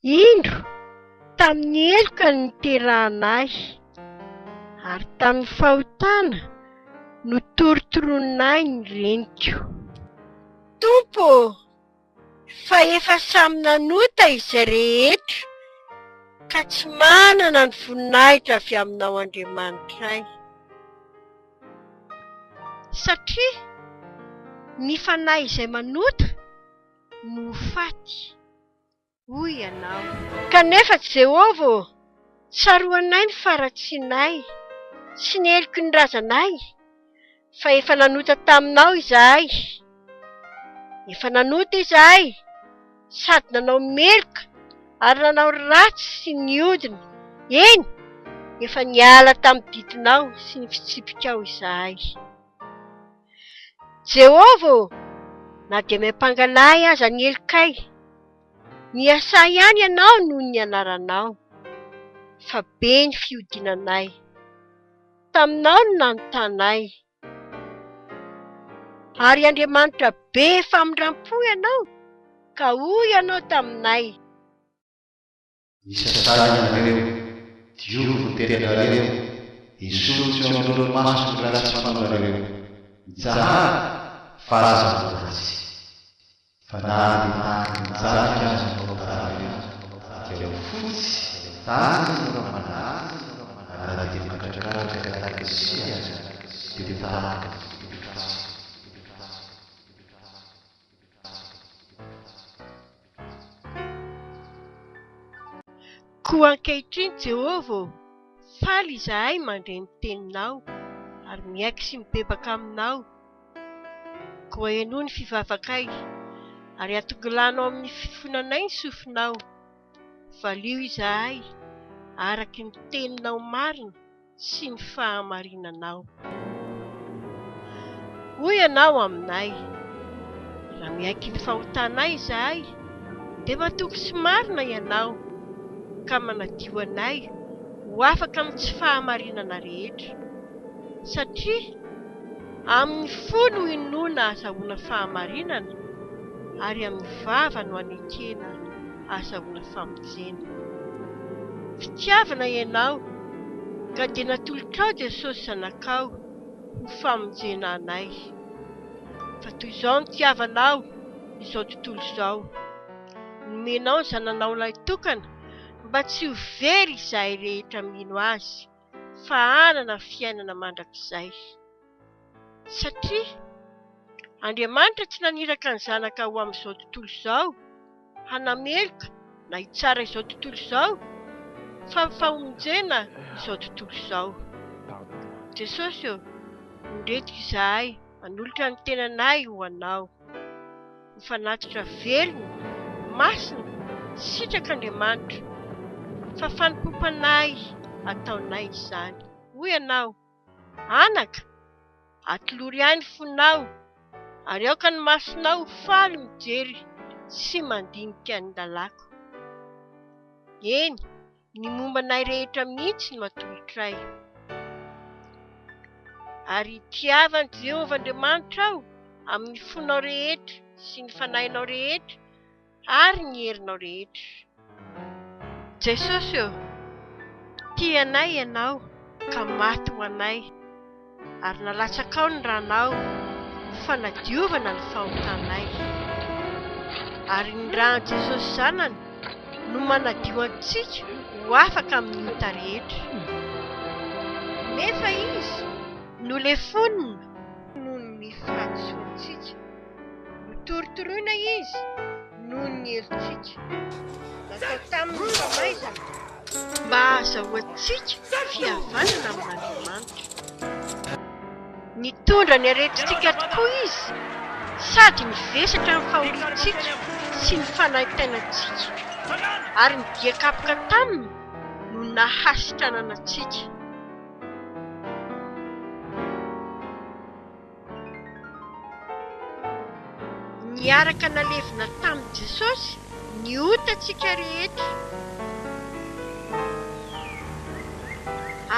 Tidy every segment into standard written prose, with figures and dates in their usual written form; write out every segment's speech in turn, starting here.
Indro tamin'ny eloka ny terahanay, ary tamin'ny fahotana no torotoroninay ny reniko. Tompo, fa efa samy nanota izay rehetra, ka tsy manana ny voninahitra avy aminao Andriamanitray. Satria ny fanahy izay manota no faty, hoy ianao. Kanefa Jehovah, tsaroanay ny faratsianay sy ny heloky ny razanay, fa efa nanota taminao izahay. Efa nanota izahay, sady nanao meloka ary nanao ratsy sy niodina. Eny, efa niala tamin'ny ditinao sy ny fitsipikao izahay. Jehovah, na dia mampangalahy aza ny helokay, miasa ihany ianao noho ny anaranao, fa be ny fiodinanay. Taminao no nanontanay, ary Andriamanitra be famindram-po ianao, ka hoy ianao taminay. Isasany ianareo, diovo ny tenanareo, hisotro eo amin'ny ranomasy ny ratsy fanaonareo. Mijahary fa aza voratsy, fa na Andriamanitra mijaka azy no tanareo, dia ho fotsy tany no ramanazy, na dia makatrakaratra tahaka sia dia tahaka fipitratsy. Koa ankehitriny Jehovah, faly izahay mandray ny teninao, ary miaiky sy mibebaka aminao. Koa enoa ny fivavakay, ary atongolanao amin'ny fifonanay ny sofinao. Valio izahay, araky ny teninao marina sy ny fahamarinanao. Hoy ianao aminay, raha miaiky ny fahotanay izahay, dia matoky sy marina ianao, ka manadio anay ho afaka amin'ny tsy fahamarinana rehetra. Satria amin'ny fo no inoana ahazahoana fahamarinana, ary amin'ny vava no anekena ahazahoana famonjena. Fitiavana ianao, ka dia natolotrao Jesosy zanakao ho famonjena anay. Fa toy izao ny tiavanao izao tontolo izao, nomenao ny zananao ilay tokana, mba tsy ho very izahay rehetra mino azy, fa hanana fiainana mandrakizay. Satria Andriamanitra tsy naniraka ny zanaka ho amin'izao tontolo izao, hanameloka na hitsara izao tontolo izao, fa famonjena izao tontolo izao. Jesosy eo, ondretika izahay manolotra ny tenanay ho anao, ho fanatitra velona, masina, sitrak'Andriamanitra, fa fanompoampanay ataonay izany. Hoy ianao, anaka, atolory ihany ny fonao, ary aoka ny masonao ho faly mijery sy mandinika ny lalako. Eny, ny mombanay rehetra mihitsy ny matolotray. Ary tiavan'i Jehovah Andriamanitra aho amin'ny fonao rehetra sy ny fanahinao rehetra ary ny herinao rehetra. Jesosy eo, tianay ianao ka maty ho anay, ary nalatsaka ao ny ranao ho fanadiovana ny fahotanay. Ary ny rano Jesosy zanany no manadio antsika ho afaka amin'ny ota rehetra. Nefa izy no lefonina noho ny fahasoantsika, no torotoroina izy noho ny helintsika. Natao tamin'ny famaizana mba ahazahoantsika fihavanana amin'Andriamanitra. Nitondra ny aretintsika tokoa izy, sady mivesatra amin'ny fahoriantsika sy ny fanaitainantsika, ary nidiakapoka taminy no nahasitranana antsika. Niaraka nalevina tamin'i Jesosy ny otantsika rehetra,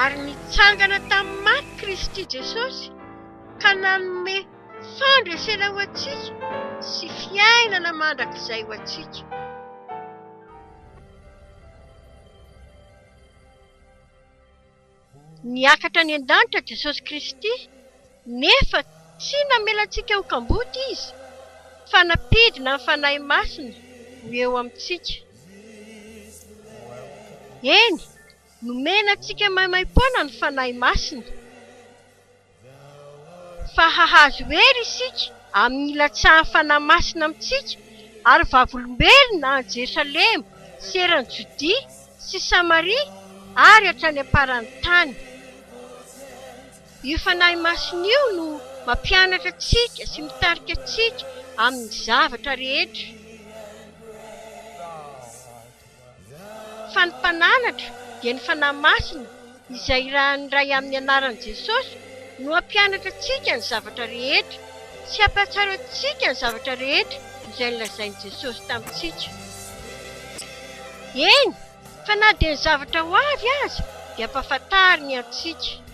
ary nitsangana tamin'ny maty Kristy Jesosy, ka nanome fandresena ho antsika sy fiainana mandrakizay ho antsika. niakatra ny an-danitra Jesosy Kristy, nefa tsy namelantsika ho kamboty izy, fa napidina amin'ny fanahy masina ho eo amintsika. Eny, nomena antsika maimaim-poana ny fanahy masina, fa hahazo hery isika amin'ny ilatsahan'ny fanahy masina amintsika, ary vavolombelona any Jerosalema sy eran'ny Jodia sy Samaria ary hatrany am-paran'ny tany. Io fanahy masina io no mampianatra antsika sy mitarika antsika amin'ny zavatra rehetra. Fa ny mpananatra dia ny fanahy masina izay iray amin'ny anaran'i Jesosy no hampianatra antsika ny zavatra rehetra sy hampahatsaro antsika ny zavatra rehetra izay nolazain'i Jesosy tamintsika. Eny, fa na dia ny zavatra ho avy aza dia ampahafantariny antsika.